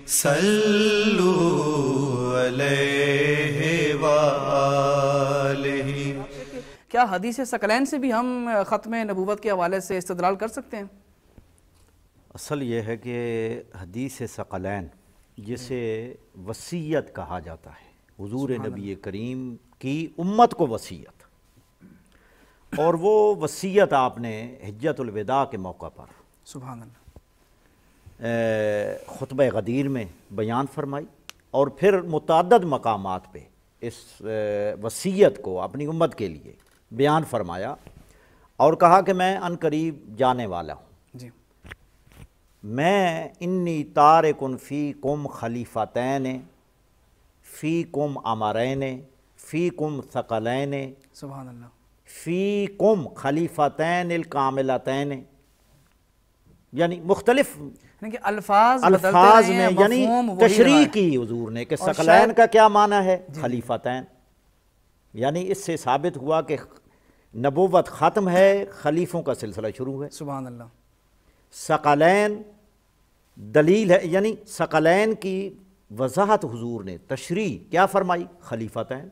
صلو علیہ وآلہ۔ کیا حدیث ثقلین سے بھی ہم ختم نبوت کے حوالے سے استدلال کر سکتے ہیں؟ اصل یہ ہے کہ حدیث ثقلین جسے وصیت کہا جاتا ہے، حضور نبی کریم کی امت کو وصیت، اور وہ وصیت آپ نے حجۃ الوداع کے موقع پر سبحان اللہ خطبہ غدیر میں بیان فرمائی، اور پھر متعدد مقامات پہ اس وصیت کو اپنی امت کے لیے بیان فرمایا، اور کہا کہ میں عن قریب جانے والا ہوں، جی، میں انی تارکن فیکم خلیفتین فیکم امرین فیکم ثقلین سبحان اللہ، فیکم خلیفتین الکاملتین، یعنی مختلف یعنی کہ الفاظ الفاظ بدلتے میں، رہے ہیں، یعنی مفہوم وہی رہا تشریح ہے۔ کی حضور نے کہ اور ثقلین شاید کا کیا معنی ہے؟ خلیفتین، یعنی اس سے ثابت ہوا کہ نبوت ختم ہے، خلیفوں کا سلسلہ شروع ہے۔ سبحان اللہ، ثقلین دلیل ہے، یعنی ثقلین کی وضاحت حضور نے تشریح کیا فرمائی؟ خلیفتین۔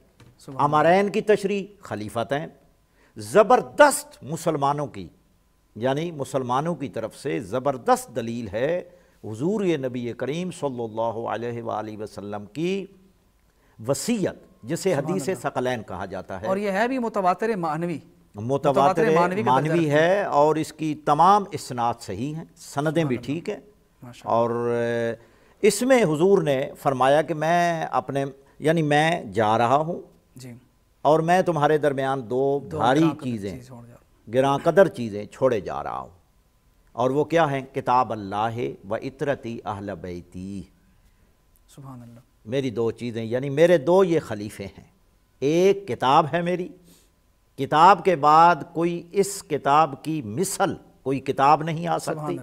امرین کی تشریح خلیفتین۔ زبردست مسلمانوں کی، یعنی مسلمانوں کی طرف سے زبردست دلیل ہے حضور نبی کریم صلی اللہ علیہ وآلہ وسلم کی وصیت، جسے حدیث ثقلین کہا جاتا ہے، اور یہ ہے بھی متواتر معنوی، متواتر معنوی کا درجہ معنوی ہے، اور اس کی تمام اسناد صحیح ہیں، سندیں بھی ٹھیک ہیں، اور اس میں حضور نے فرمایا کہ میں اپنے، یعنی میں جا رہا ہوں، جی، اور میں تمہارے درمیان دو بھاری چیزیں، گراں قدر چیزیں چھوڑے جا رہا ہوں، اور وہ کیا ہیں؟ کتاب اللہ و اطرتی اہل بیتی، سبحان اللہ، میری دو چیزیں، یعنی میرے دو یہ خلیفے ہیں، ایک کتاب ہے میری، کتاب کے بعد کوئی اس کتاب کی مثل کوئی کتاب نہیں آ سکتی،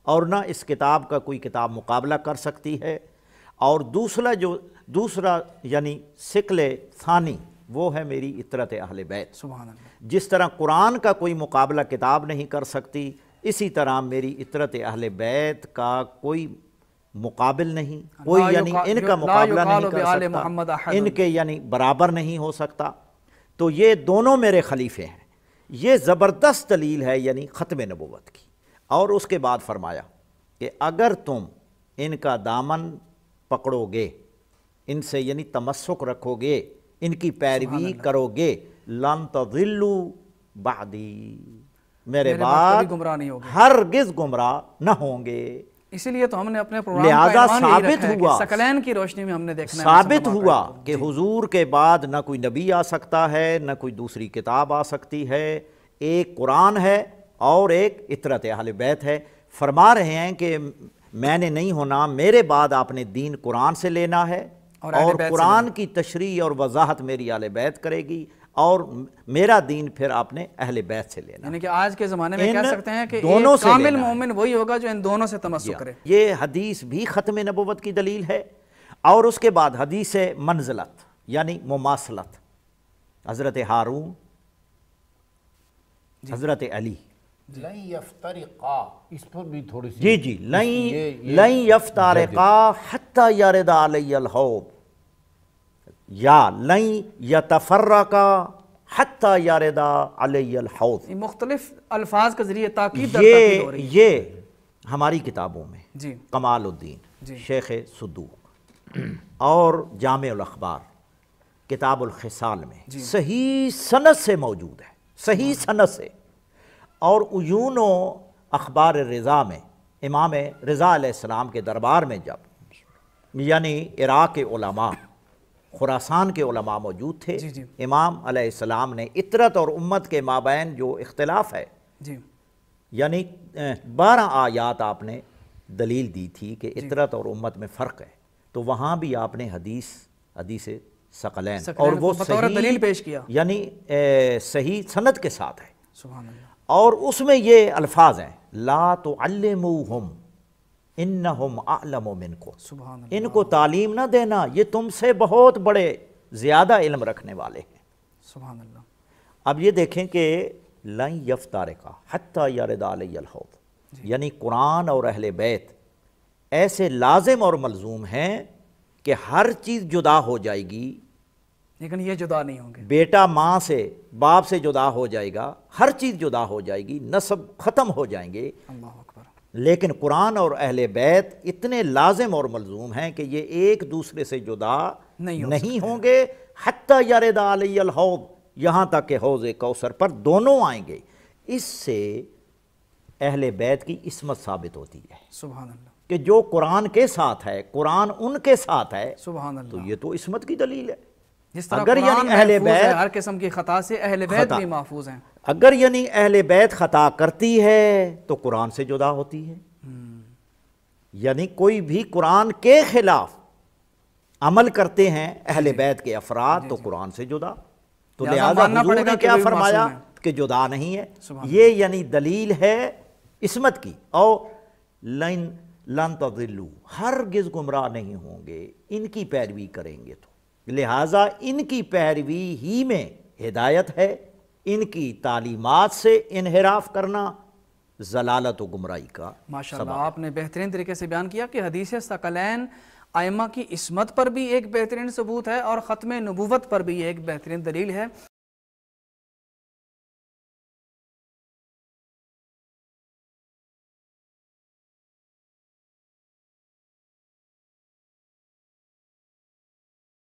اور نہ اس کتاب کا کوئی کتاب مقابلہ کر سکتی ہے، اور دوسرا یعنی ثقل ثانی وہ ہے میری اطرت اہل بیت۔ سبحان اللہ، جس طرح قرآن کا کوئی مقابلہ کتاب نہیں کر سکتی، اسی طرح میری اطرت اہل بیت کا کوئی مقابل نہیں، کوئی یعنی ان کا مقابلہ نہیں کر سکتا، ان کے یعنی برابر نہیں ہو سکتا، تو یہ دونوں میرے خلیفے ہیں۔ یہ زبردست دلیل ہے یعنی ختم نبوت کی۔ اور اس کے بعد فرمایا کہ اگر تم ان کا دامن پکڑو گے، ان سے یعنی تمسک رکھو گے، ان کی پیروی کرو گے، لن تضلوا بعدی، میرے بعد ہرگز گمراہ نہ ہوں گے۔ اسی لیے تو ہم نے اپنے پروگرام لہذا کا ثابت ہوا، ثقلین کی روشنی میں ہم نے دیکھنا ہے، ثابت ہوا کہ حضور کے بعد نہ کوئی نبی آ سکتا ہے، نہ کوئی دوسری کتاب آ سکتی ہے، ایک قرآن ہے اور ایک اطرت اہل بیت ہے۔ فرما رہے ہیں کہ میں نے نہیں ہونا، میرے بعد آپ نے دین قرآن سے لینا ہے، اور قرآن کی تشریح اور وضاحت میری اہل بیت کرے گی، اور میرا دین پھر آپ نے اہل بیت سے لینا۔ یعنی کہ آج کے زمانے میں کہہ سکتے ہیں کہ دونوں ایک سے کامل مومن وہی ہوگا جو ان دونوں سے تمسک کرے۔ یہ حدیث بھی ختم نبوت کی دلیل ہے۔ اور اس کے بعد حدیث منزلت یعنی مماثلت، حضرت ہارون، حضرت علی، لن یفترقا، اس پر بھی تھوڑی سی جی جی، لن یفترقا حتی یرد علی الحوض، یا لن یتفرقا حتی یرد علی الحوض۔ مختلف الفاظ کے ذریعے تاکید در تاکید ہو رہی ہے۔ یہ ہماری کتابوں میں جی، کمال الدین شیخ صدوق اور جامع الاخبار کتاب الخصال میں صحیح سند سے موجود ہے، صحیح سند سے۔ اور عیون و اخبار رضا میں امام رضا علیہ السلام کے دربار میں جب یعنی عراق کے علماء، خراسان کے علماء موجود تھے، امام علیہ السلام نے اطرت اور امت کے مابین جو اختلاف ہے، یعنی 12 آیات آپ نے دلیل دی تھی کہ اطرت اور امت میں فرق ہے، تو وہاں بھی آپ نے حدیث ثقلین اور وہ صحیح دلیل پیش کیا، یعنی صحیح سند کے ساتھ ہے۔ سبحان اللہ۔ اور اس میں یہ الفاظ ہیں، لا تعلموہم انہم اعلم منکم، ان کو تعلیم نہ دینا، یہ تم سے بہت بڑے زیادہ علم رکھنے والے ہیں۔ سبحان اللہ۔ اب یہ دیکھیں کہ لن یفترقا حتی یرد علی الحوض، یعنی قرآن اور اہل بیت ایسے لازم اور ملزوم ہیں کہ ہر چیز جدا ہو جائے گی، لیکن یہ جدا نہیں ہوں گے۔ بیٹا ماں سے، باپ سے جدا ہو جائے گا، ہر چیز جدا ہو جائے گی، نسب ختم ہو جائیں گے، اللہ اکبر۔ لیکن قرآن اور اہل بیت اتنے لازم اور ملزوم ہیں کہ یہ ایک دوسرے سے جدا نہیں ہوں گے، حتی یرد علی الحوض، یہاں تک کہ حوض کوثر پر دونوں آئیں گے۔ اس سے اہل بیت کی عصمت ثابت ہوتی ہے سبحان اللہ، کہ جو قرآن کے ساتھ ہے، قرآن ان کے ساتھ ہے، سبحان تو اللہ۔ یہ تو عصمت کی دلیل ہے۔ جس طرح اگر قرآن یعنی اہل محفوظ ہے بیت ہر قسم کی خطا سے، اہل بیت بھی محفوظ ہیں۔ اگر یعنی اہل بیت خطا کرتی ہے تو قرآن سے جدا ہوتی ہے، یعنی کوئی بھی قرآن کے خلاف عمل کرتے ہیں اہل بیت کے افراد تو قرآن سے جدا، تو لہذا حضور نے کیا فرمایا کہ جدا نہیں ہے۔ یہ یعنی دلیل ہے عصمت کی۔ اور لن تضلوا، ہرگز گمراہ نہیں ہوں گے، ان کی پیروی کریں گے تو، لہٰذا ان کی پیروی ہی میں ہدایت ہے، ان کی تعلیمات سے انحراف کرنا ضلالت و گمراہی کا ماشاءاللہ آپ نے بہترین طریقے سے بیان کیا کہ حدیث ثقلین ائمہ کی عصمت پر بھی ایک بہترین ثبوت ہے اور ختم نبوت پر بھی ایک بہترین دلیل ہے۔